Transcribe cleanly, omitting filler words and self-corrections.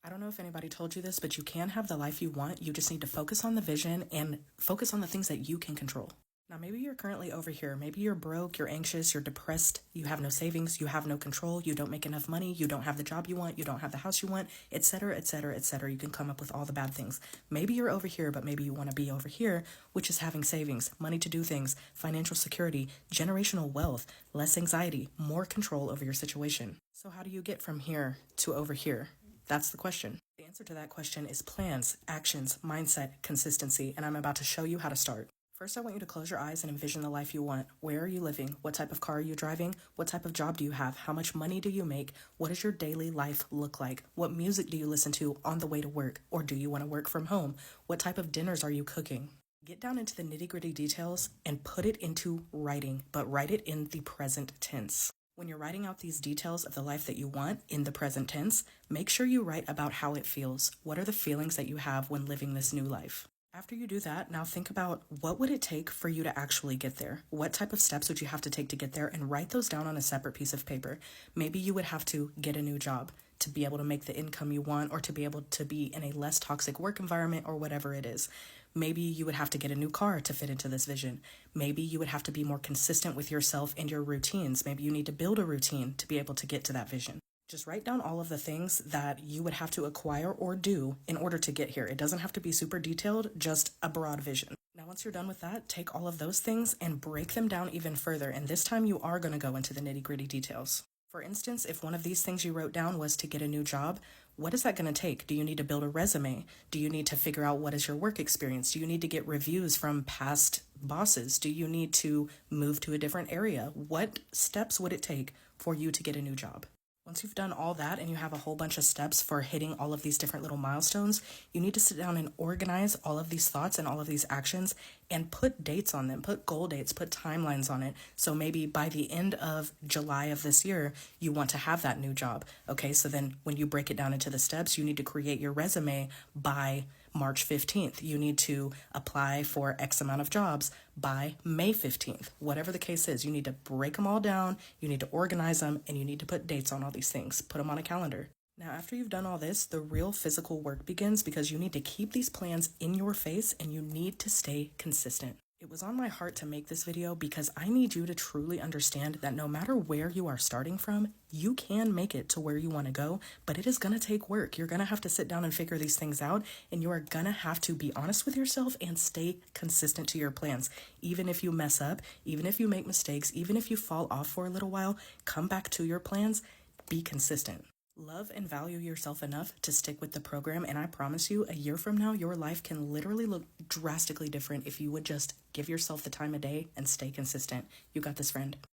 I don't know if anybody told you this, but you can have the life you want. You just need to focus on the vision and focus on the things that you can control. Now, maybe you're currently over here. Maybe you're broke, you're anxious, you're depressed, you have no savings, you have no control, you don't make enough money, you don't have the job you want, you don't have the house you want, etc., etc., etc. You can come up with all the bad things. Maybe you're over here, but maybe you want to be over here, which is having savings, money to do things, financial security, generational wealth, less anxiety, more control over your situation. So how do you get from here to over here? That's the question. The answer to that question is plans, actions, mindset, consistency, and I'm about to show you how to start. First, I want you to close your eyes and envision the life you want. Where are you living? What type of car are you driving? What type of job do you have? How much money do you make? What does your daily life look like? What music do you listen to on the way to work? Or do you want to work from home? What type of dinners are you cooking? Get down into the nitty-gritty details and put it into writing, but write it in the present tense. When you're writing out these details of the life that you want in the present tense, make sure you write about how it feels. What are the feelings that you have when living this new life? After you do that, now think about what would it take for you to actually get there? What type of steps would you have to take to get there? And write those down on a separate piece of paper. Maybe you would have to get a new job to be able to make the income you want, or to be able to be in a less toxic work environment, or whatever it is. Maybe you would have to get a new car to fit into this vision. Maybe you would have to be more consistent with yourself and your routines. Maybe you need to build a routine to be able to get to that vision. Just write down all of the things that you would have to acquire or do in order to get here. It doesn't have to be super detailed, just a broad vision. Now, once you're done with that, take all of those things and break them down even further. And this time you are going to go into the nitty-gritty details. For instance, if one of these things you wrote down was to get a new job, what is that going to take? Do you need to build a resume? Do you need to figure out what is your work experience? Do you need to get reviews from past bosses? Do you need to move to a different area? What steps would it take for you to get a new job? Once you've done all that and you have a whole bunch of steps for hitting all of these different little milestones, you need to sit down and organize all of these thoughts and all of these actions and put dates on them, put goal dates, put timelines on it. So maybe by the end of July of this year, you want to have that new job. Okay, so then when you break it down into the steps, you need to create your resume by March 15th. You need to apply for X amount of jobs by May 15th. Whatever the case is, you need to break them all down, you need to organize them, and you need to put dates on all these things. Put them on a calendar. Now, after you've done all this, the real physical work begins, because you need to keep these plans in your face and you need to stay consistent. It was on my heart to make this video because I need you to truly understand that no matter where you are starting from, you can make it to where you want to go, but it is going to take work. You're going to have to sit down and figure these things out, and you are going to have to be honest with yourself and stay consistent to your plans. Even if you mess up, even if you make mistakes, even if you fall off for a little while, come back to your plans, be consistent. Love and value yourself enough to stick with the program, and I promise you, a year from now, your life can literally look drastically different if you would just give yourself the time of day and stay consistent. You got this, friend.